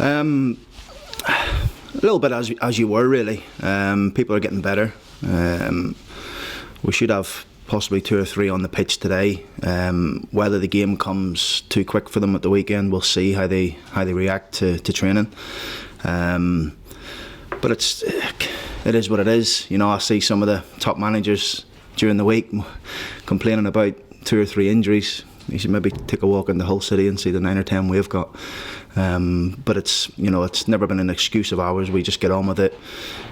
A little bit as you were, really. People are getting better. We should have possibly 2 or 3 on the pitch today. Whether the game comes too quick for them at the weekend, we'll see how they react to training. But it is what it is. You know, I see some of the top managers during the week complaining about 2 or 3 injuries. You should maybe take a walk in the whole city and see the 9 or 10 we've got. But it's never been an excuse of ours. We just get on with it.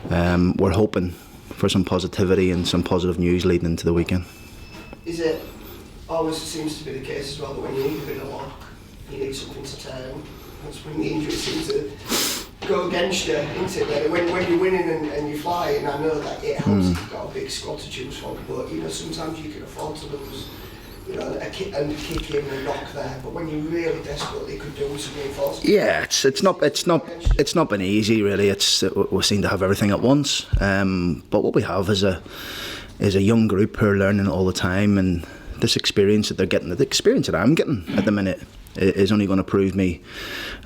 We're hoping for some positivity and some positive news leading into the weekend. Is it always seems to be the case as well that when you need a bit of luck, you need something to turn? That's when the injuries seem to go against you, isn't it? When you're winning and you fly, and I know that it helps if you've got a big squad to choose from, but sometimes you can afford to lose. A kick in and a knock there, but when you really desperately could do some reinforcement. Yeah, it's not been easy really. We seem to have everything at once. But what we have is a young group who are learning all the time, and this experience that they're getting, the experience that I'm getting at the minute, is only going to prove me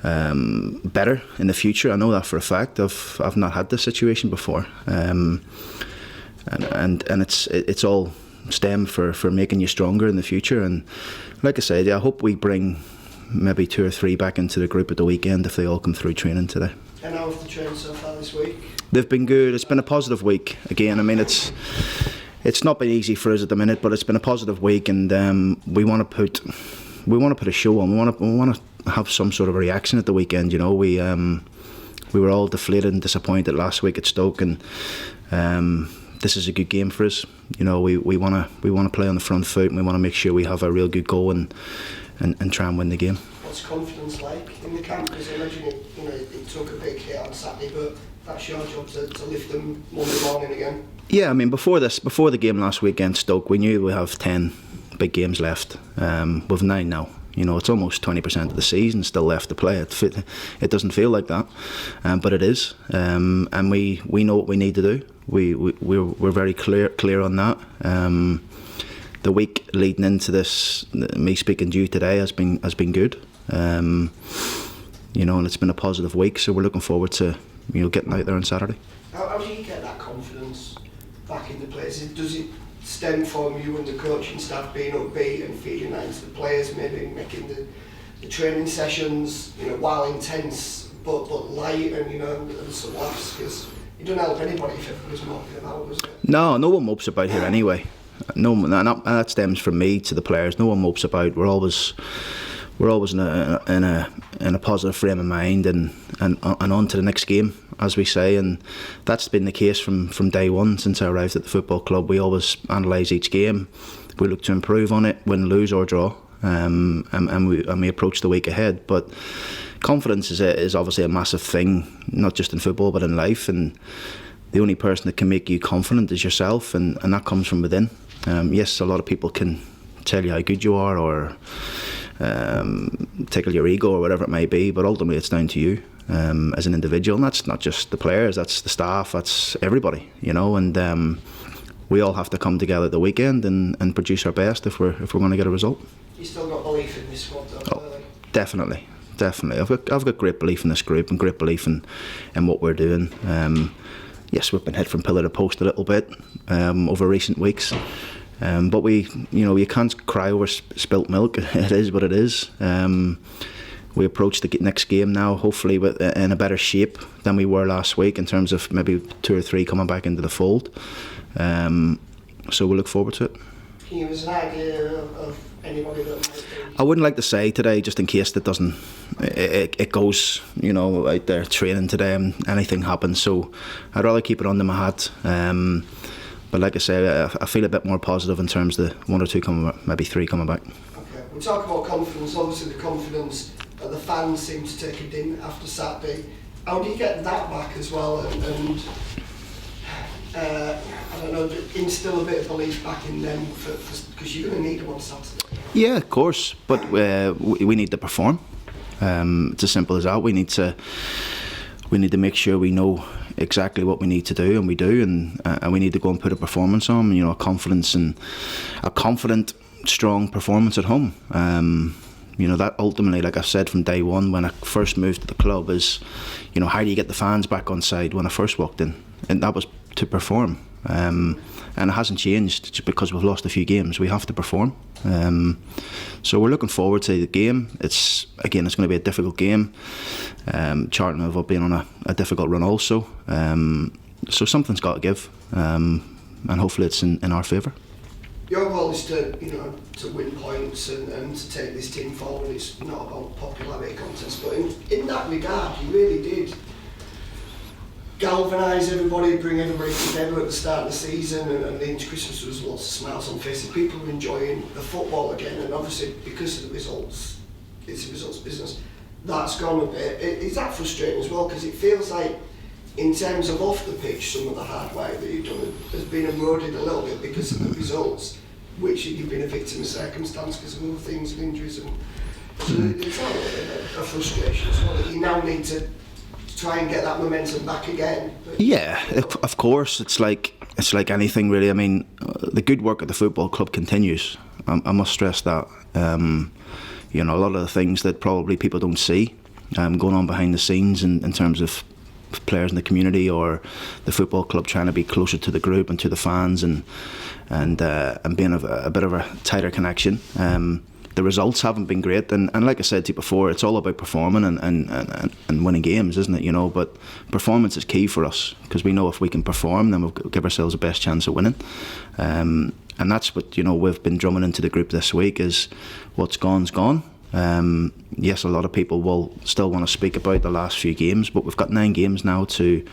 better in the future. I know that for a fact. I've not had this situation before, and it's all stem for making you stronger in the future. And like I said, I hope we bring maybe 2 or 3 back into the group at the weekend if they all come through training today. And how have the trained so far this week? They've been good. It's been a positive week again. I mean, it's not been easy for us at the minute, but it's been a positive week, and we want to put a show on. We want to have some sort of a reaction at the weekend. You know, we were all deflated and disappointed last week at Stoke, and this is a good game for us. You know, we want to play on the front foot, and we want to make sure we have a real good goal and try and win the game. What's confidence like in the camp? Because I imagine it took a big hit on Saturday, but that's your job to lift them Monday morning again. Yeah, I mean, before the game last week against Stoke, we knew we have 10 big games left. We've 9 now. You know, it's almost 20% of the season still left to play. It doesn't feel like that, but it is. And we know what we need to do. We're very clear on that. The week leading into this, me speaking to you today, has been good. You know, and it's been a positive week. So we're looking forward to getting out there on Saturday. How do you get that confidence back into place? Does it stem from you and the coaching staff being upbeat and feeding that into the players, maybe making the training sessions, while intense, but light and some laughs? Because you don't help anybody if everybody's moping about, does it? No one mopes about here anyway. No, that stems from me to the players. No one mopes about. We're always in a positive frame of mind and on to the next game, as we say, and that's been the case from day one since I arrived at the football club. We always analyse each game. We look to improve on it, win, lose or draw, and we approach the week ahead. But confidence is obviously a massive thing, not just in football but in life, and the only person that can make you confident is yourself, and that comes from within. Yes, a lot of people can tell you how good you are or tickle your ego or whatever it may be, but ultimately it's down to you as an individual, and that's not just the players, that's the staff, that's everybody, and we all have to come together at the weekend and produce our best if we're going to get a result. You still got belief in this squad though? Oh, definitely. I've got great belief in this group and great belief in what we're doing. Yes, we've been hit from pillar to post a little bit over recent weeks. But you can't cry over spilt milk. It is what it is. We approach the next game now, hopefully in a better shape than we were last week in terms of maybe 2 or 3 coming back into the fold. So we'll look forward to it. Can you give us an idea of anybody that might be? I wouldn't like to say today, just in case it goes, out there training today and anything happens. So I'd rather keep it under my hat. But like I say, I feel a bit more positive in terms of the 1 or 2 coming back, maybe 3 coming back. Okay, we talk about confidence. Obviously, the confidence that the fans seem to take a ding after Saturday. How do you get that back as well? And I don't know, instill a bit of belief back in them because you're going to need them on Saturday. Yeah, of course, but we need to perform. It's as simple as that. We need to make sure we know exactly what we need to do, and we do, and we need to go and put a performance on. A confident, strong performance at home. You know, that ultimately, like I've said from day one when I first moved to the club, is, you know, how do you get the fans back on side when I first walked in? And that was to perform. And it hasn't changed just because we've lost a few games. We have to perform. So we're looking forward to the game. It's going to be a difficult game. Charlton have been on a difficult run also. So something's got to give. And hopefully it's in our favour. Your goal is to win points and to take this team forward. It's not about popularity contest, but in that regard, you really did galvanise everybody, bring everybody together at the start of the season, and into Christmas there was lots of smiles on faces. People were enjoying the football again, and obviously because of the results, it's a results business. That's gone a bit. Is that frustrating as well? Because it feels like, in terms of off the pitch, some of the hard work that you've done has been eroded a little bit because of the results, which you've been a victim of circumstance because of other things and injuries, and so it's a frustration as well that you now need to try and get that momentum back again. Yeah, of course. It's like anything really. I mean, the good work at the football club continues. I must stress that. You know, a lot of the things that probably people don't see going on behind the scenes in terms of players in the community or the football club trying to be closer to the group and to the fans and being a bit of a tighter connection. The results haven't been great, and like I said to you before, it's all about performing and winning games, isn't it? You know, but performance is key for us because we know if we can perform, then we'll give ourselves the best chance of winning. And that's what, you know, we've been drumming into the group this week is what's gone's gone. Yes, a lot of people will still want to speak about the last few games, but we've got 9 games now to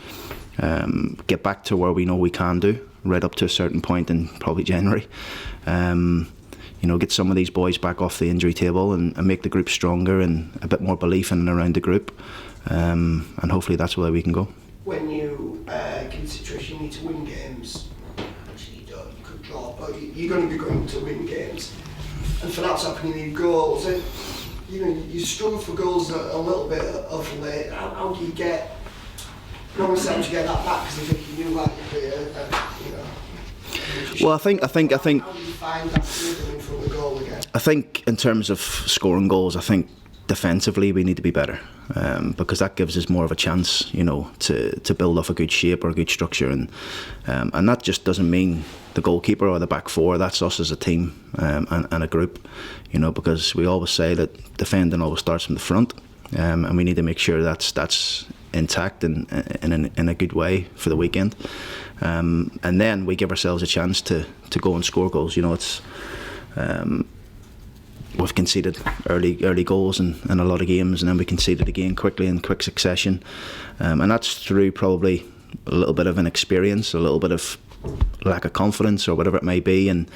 get back to where we know we can do, right up to a certain point in probably January. You know, get some of these boys back off the injury table and make the group stronger and a bit more belief in and around the group. And hopefully that's where we can go. When you get in a situation you need to win games, actually you could draw, but you're going to be going to win games. And for that to happen, you need goals. And, you know, you struggle for goals a little bit of late. How do you get? Not necessarily to get that back because I think you knew that you'd be you know. Well, I think. How do you find that freedom in front of the goal again? I think in terms of scoring goals, I think defensively we need to be better because that gives us more of a chance, you know, to build off a good shape or a good structure, and that just doesn't mean the goalkeeper or the back four. That's us as a team and a group, you know, because we always say that defending always starts from the front, and we need to make sure that's intact and in a good way for the weekend, and then we give ourselves a chance to go and score goals. You know, it's we've conceded early goals in a lot of games, and then we conceded again quickly in quick succession, and that's through probably a little bit of inexperience, a little bit of lack of confidence or whatever it may be, and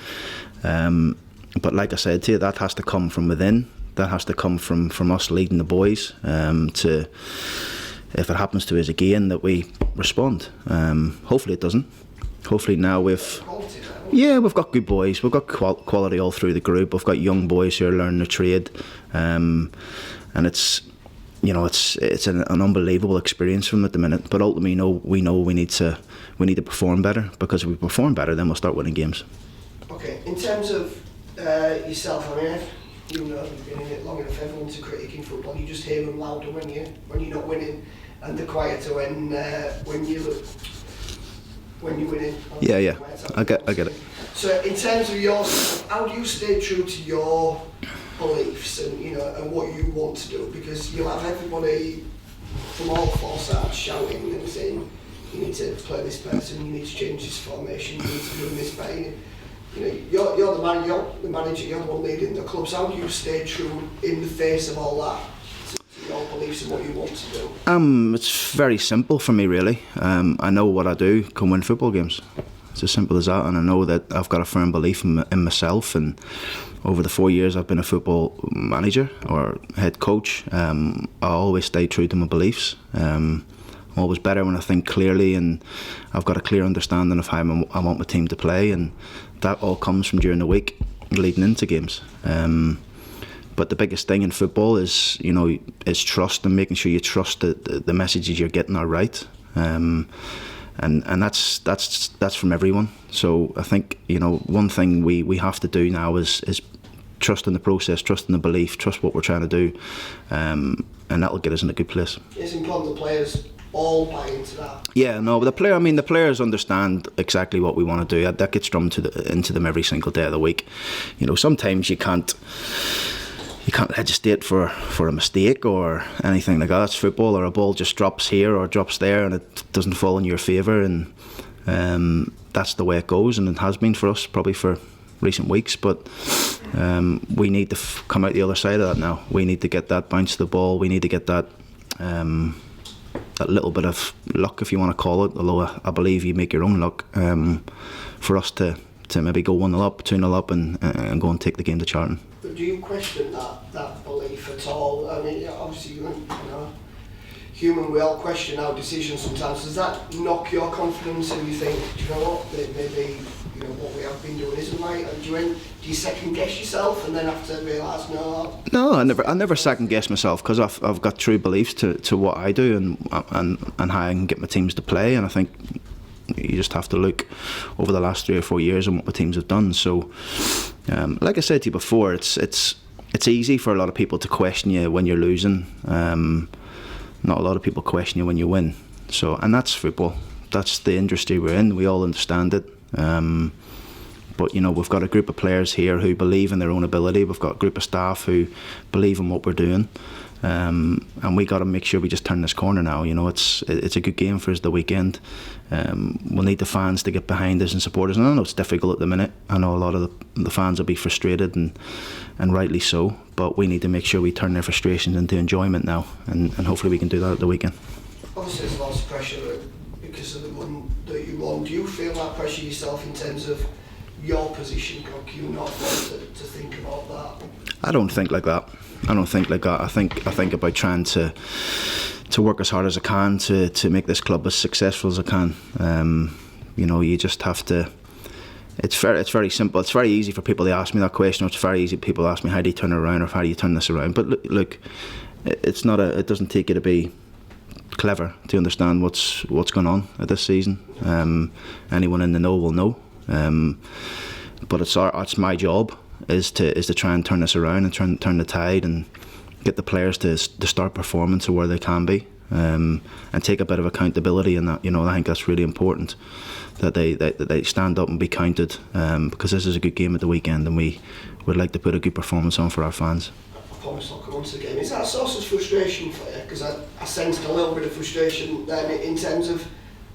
but like I said to you, that has to come from within. That has to come from us leading the boys to, if it happens to us again, that we respond. Hopefully it doesn't. Hopefully now we've got good boys. We've got quality all through the group. We've got young boys who are learning the trade, and it's, you know, it's an unbelievable experience from them at the minute. But ultimately, we know we need to perform better, because if we perform better, then we'll start winning games. Okay, in terms of yourself, I mean, you know, you've been in it long enough. Everyone's a critic in football. You just hear them louder when you're not winning, and they're quieter when you're winning. Yeah. I get it. So, in terms of yourself, how do you stay true to your beliefs and, you know, and what you want to do? Because you'll have everybody from all four sides shouting and saying, you need to play this person, you need to change this formation, you need to do this better. You know, you're the manager, you're the one leading the club. So how do you stay true in the face of all that to your beliefs and what you want to do? It's very simple for me, really. I know what I do can win football games. It's as simple as that, and I know that I've got a firm belief in myself. And over the 4 years I've been a football manager or head coach, I always stay true to my beliefs. I'm always better when I think clearly, and I've got a clear understanding of how I want my team to play, and that all comes from during the week leading into games. But the biggest thing in football is, you know, is trust, and making sure you trust the messages you're getting are right. And that's from everyone. So I think, you know, one thing we have to do now is trust in the process, trust in the belief, trust what we're trying to do, and that'll get us in a good place. It's important the players all buy into that. Yeah, no, but the players understand exactly what we want to do. That gets drummed into them every single day of the week. You know, sometimes you can't legislate for a mistake or anything like that. It's football, or a ball just drops here or drops there and it doesn't fall in your favour, and that's the way it goes, and it has been for us probably for recent weeks. But we need to come out the other side of that now. We need to get that bounce to the ball. We need to get that little bit of luck, if you want to call it, although I believe you make your own luck, for us to maybe go 1-0 up, 2-0 up and go and take the game to Charlton. But do you question that belief at all? I mean, obviously, you know, human, we all question our decisions sometimes. Does that knock your confidence and you think, do you know what, maybe, you know, what we have been doing isn't right? And do you second guess yourself and then have to realise, no? No, I never second guess myself, because I've got true beliefs to what I do and how I can get my teams to play, and I think you just have to look over the last 3 or 4 years and what my teams have done. So, like I said to you before, it's easy for a lot of people to question you when you're losing. Not a lot of people question you when you win. So, and that's football. That's the industry we're in. We all understand it. But you know, we've got a group of players here who believe in their own ability. We've got a group of staff who believe in what we're doing. And we got to make sure we just turn this corner now. You know, it's a good game for us the weekend. We'll need the fans to get behind us and support us. And I know it's difficult at the minute. I know a lot of the fans will be frustrated, and rightly so. But we need to make sure we turn their frustrations into enjoyment now, and hopefully we can do that at the weekend. Obviously, there's lots of pressure because of the one that you won. Do you feel that pressure yourself in terms of your position? Can you not want to think about that? I don't think like that. I think about trying to work as hard as I can to make this club as successful as I can. You know, you just have to. It's very simple. It's very easy for people to ask me that question, or it's very easy for people to ask me, how do you turn it around, or how do you turn this around? But look, it's not it doesn't take you to be clever to understand what's going on at this season. Anyone in the know will know. But it's my job is to try and turn this around and turn the tide and get the players to start performing to where they can be, and take a bit of accountability in that. You know, I think that's really important, that they stand up and be counted, because this is a good game at the weekend, and we would like to put a good performance on for our fans. I promise I'll come on to the game. Is that a source of frustration for you? Because I sensed a little bit of frustration then, in terms of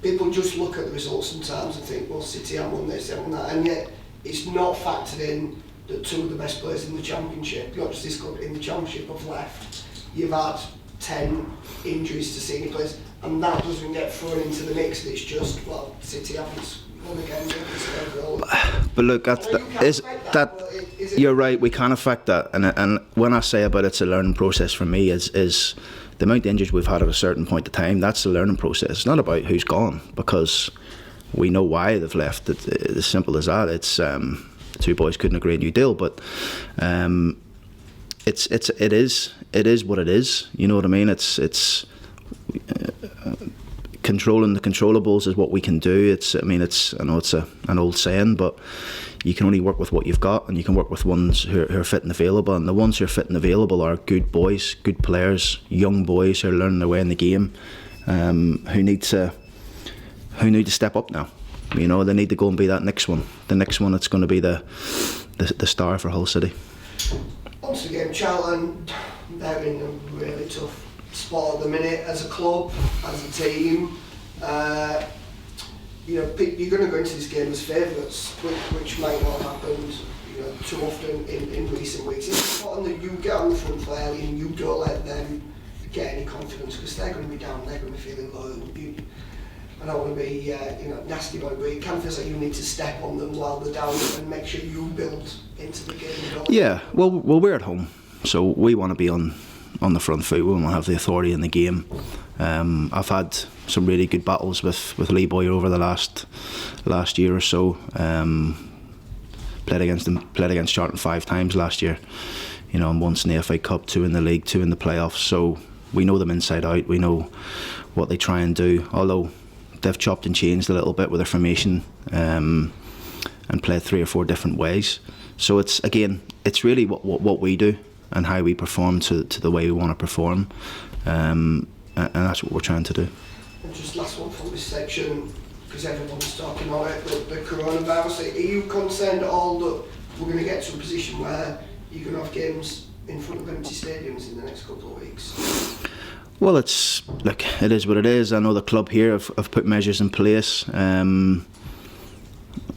people just look at the results sometimes and think, well, City haven't won this, they haven't won that, and yet it's not factored in that two of the best players in the Championship, not just this club, in the Championship, have left. You've had 10 injuries to senior players, and that doesn't get thrown into the mix. It's just, well, City haven't won again. But look, you're right, we can affect that, and when I say about it's a learning process for me, is the amount of injuries we've had at a certain point of time. That's a learning process. It's not about who's gone, because we know why they've left. It's as simple as that. It's two boys couldn't agree a new deal, but it is what it is. You know what I mean? It's controlling the controllables is what we can do. I know it's an old saying, but you can only work with what you've got, and you can work with ones who are fit and available. And the ones who are fit and available are good boys, good players, young boys who are learning their way in the game, who need to step up now. You know, they need to go and be that next one. The next one that's going to be the star for Hull City. Once again, Charlton, they're in a really tough spot at the minute as a club, as a team. You know, you're going to go into this game as favourites, which might not have happened, you know, too often in recent weeks. It's important that you get on the front fairly and you don't let them get any confidence, because they're going to be down, they're going to be feeling low. I don't want to be nasty about it, but it kind of feels like you need to step on them while they're down and make sure you build into the game. Yeah, well, we're at home, so we want to be on the front foot. We want to have the authority in the game. I've had some really good battles with Lee Boyer over the last year or so. Played against Charlton 5 times last year. You know, and once in the FA Cup, 2 in the league, 2 in the playoffs. So we know them inside out. We know what they try and do. Although they've chopped and changed a little bit with their formation, and played 3 or 4 different ways. So it's really what we do and how we perform to the way we want to perform, and that's what we're trying to do. And just last one from this section, because everyone's talking about it, the coronavirus. Are you concerned at all that we're going to get to a position where you're going to have games in front of empty stadiums in the next couple of weeks? Well, it is what it is. I know the club here have put measures in place.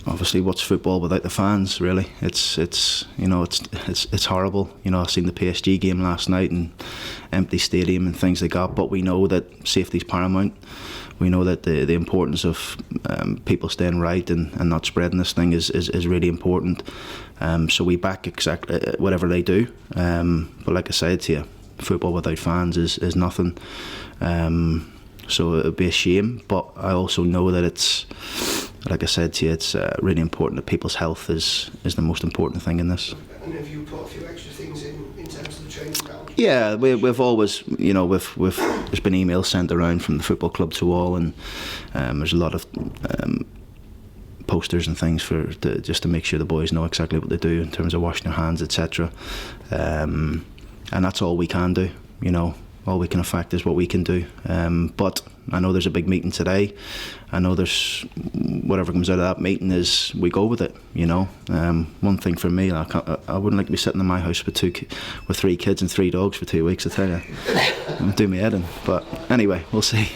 Obviously, what's football without the fans? Really, it's horrible. I've seen the PSG game last night and empty stadium and things like that. But we know that safety's paramount. We know that the importance of people staying right and not spreading this thing is really important. So we back exactly whatever they do. But like I said to you, football without fans is nothing. So it would be a shame. But I also know that it's, like I said to you, it's really important that people's health is the most important thing in this. And have you put a few extra things in terms of the training ground? Yeah, we've always, we've there's been emails sent around from the football club to all, and there's a lot of posters and things just to make sure the boys know exactly what they do in terms of washing their hands, etc. And that's all we can do. All we can affect is what we can do. But I know there's a big meeting today. I know there's whatever comes out of that meeting is we go with it. One thing for me, I wouldn't like to be sitting in my house with 3 kids and 3 dogs for 2 weeks. I tell you, it'll do me head in. But anyway, we'll see.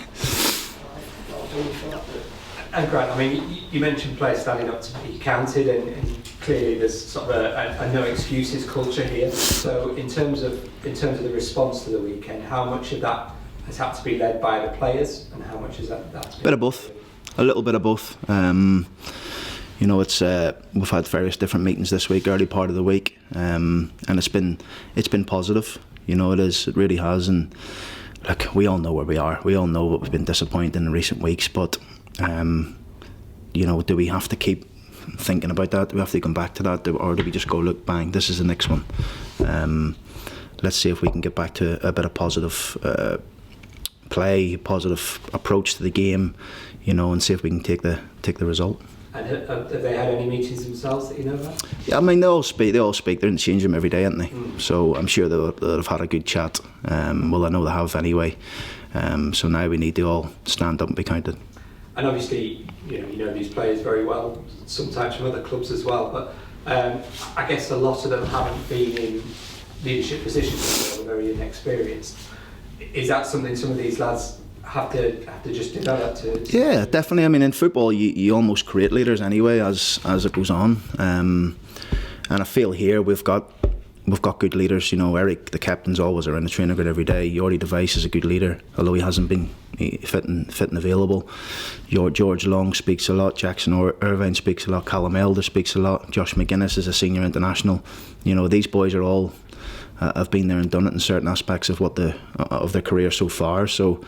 And Grant, you mentioned players standing up to be counted, and clearly there's sort of a no excuses culture here. So in terms of the response to the weekend, how much of that has had to be led by the players, and how much is that? A bit of both, a little bit of both. It's we've had various different meetings this week, early part of the week, and it's been positive. It really has, and look, we all know where we are. We all know what we've been disappointed in recent weeks, but do we have to keep thinking about that? Do we have to come back to that, or do we just go, look, bang, this is the next one? Let's see if we can get back to a bit of positive play, positive approach to the game, and see if we can take the result. And have they had any meetings themselves that you know about? Yeah, they all speak. They're in the change room every day, aren't they? So I'm sure they'll have had a good chat. Well, I know they have anyway. So now we need to all stand up and be counted. And obviously, you know these players very well, sometimes from other clubs as well. But I guess a lot of them haven't been in leadership positions, they're very inexperienced. Is that something some of these lads have to just develop to? Yeah, definitely. In football, you almost create leaders anyway as it goes on. And I feel here we've got good leaders. Eric, the captain's always around the training ground every day. Jordi Device is a good leader, although he hasn't been fit and available. George Long speaks a lot. Jackson Irvine speaks a lot. Callum Elder speaks a lot. Josh McGuinness is a senior international. These boys are all have been there and done it in certain aspects of of their career so far. So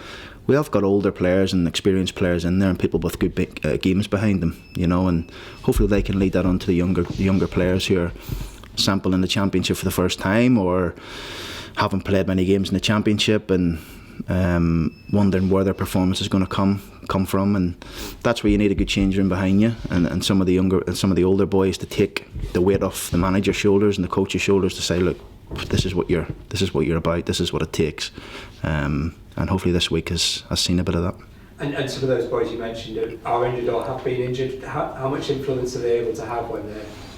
we have got older players and experienced players in there, and people with good big games behind them. And hopefully they can lead that on to the younger players who are sampling the championship for the first time, or haven't played many games in the championship, and wondering where their performance is going to come from. And that's where you need a good change room behind you, and some of the older boys to take the weight off the manager's shoulders and the coach's shoulders to say, look, this is what you're about, this is what it takes, and hopefully this week has seen a bit of that. And some of those boys you mentioned are injured or have been injured. How much influence are they able to have when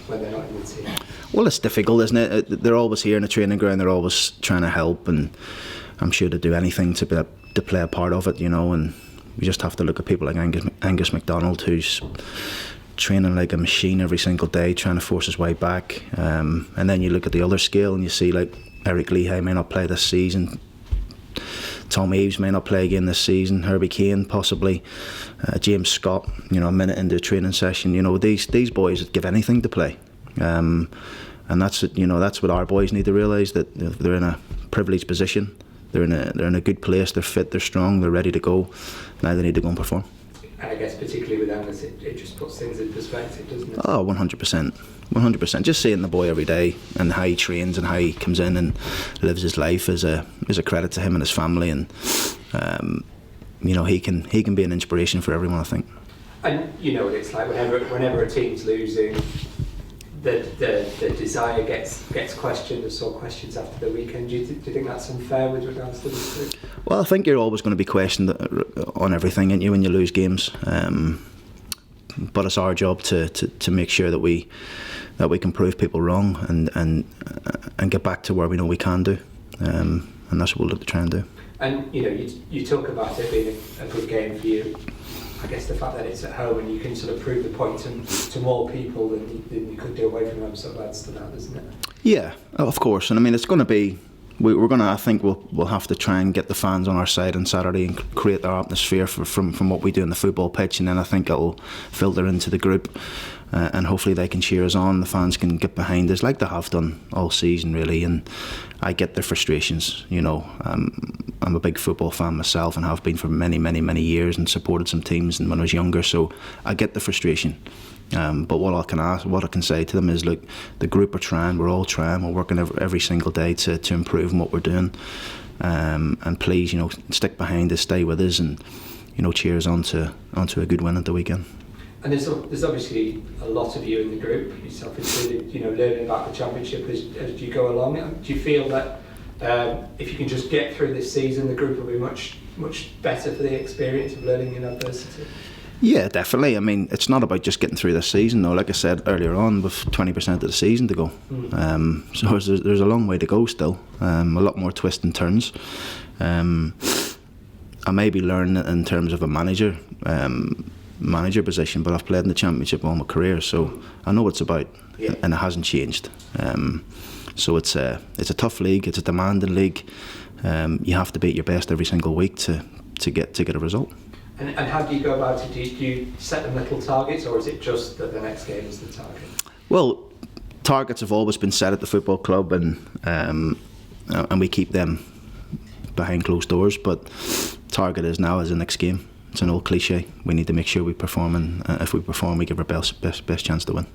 they're not in the team? Well, it's difficult, isn't it? They're always here in the training ground. They're always trying to help, and I'm sure they do anything to play a part of it, And we just have to look at people like Angus MacDonald, who's training like a machine every single day, trying to force his way back. And then you look at the other scale, and you see like Eric Lehigh may not play this season. Tom Eaves may not play again this season. Herbie Kane possibly. James Scott, a minute into a training session. These boys would give anything to play. And that's what our boys need to realise, that they're in a privileged position. They're in a good place. They're fit. They're strong. They're ready to go. Now they need to go and perform. And I guess particularly with Angus, it just puts things in perspective, doesn't it? Oh, 100%. 100%. Just seeing the boy every day and how he trains and how he comes in and lives his life is a credit to him and his family, and he can be an inspiration for everyone, I think. And you know what it's like whenever a team's losing, the desire gets questioned. I saw questions after the weekend. Do you think that's unfair with regards to this group? Well, I think you're always going to be questioned on everything, aren't you, when you lose games. But it's our job to make sure that we can prove people wrong and get back to where we know we can do. And that's what we'll look to try and do. And you talk about it being a good game for you. I guess the fact that it's at home and you can sort of prove the point to more people than you could do away from home sort of adds to that, doesn't it? Yeah, of course. And I mean, it's going to be. We're going to. I think we'll have to try and get the fans on our side on Saturday and create their atmosphere from what we do in the football pitch, and then I think it'll filter into the group, and hopefully they can cheer us on. The fans can get behind us like they have done all season, really. And I get their frustrations. I'm a big football fan myself and have been for many years, and supported some teams and when I was younger. So I get the frustration. But what I can say to them is, look, the group are trying, we're all trying, we're working every single day to improve on what we're doing. And please, stick behind us, stay with us, and cheer us onto a good win at the weekend. And there's obviously a lot of you in the group, yourself included, learning about the championship as you go along. Do you feel that if you can just get through this season, the group will be much better for the experience of learning in adversity? Yeah, definitely. I mean, it's not about just getting through this season, though. Like I said earlier on, with 20% of the season to go. So there's a long way to go still. A lot more twists and turns. I may be learning in terms of a manager position, but I've played in the Championship all my career, so I know what it's about, and it hasn't changed. So it's a tough league. It's a demanding league. You have to beat your best every single week to get a result. And how do you go about it? Do you set them little targets, or is it just that the next game is the target? Well, targets have always been set at the football club, and we keep them behind closed doors. But target is the next game. It's an old cliche. We need to make sure we perform, and if we perform, we give our best chance to win.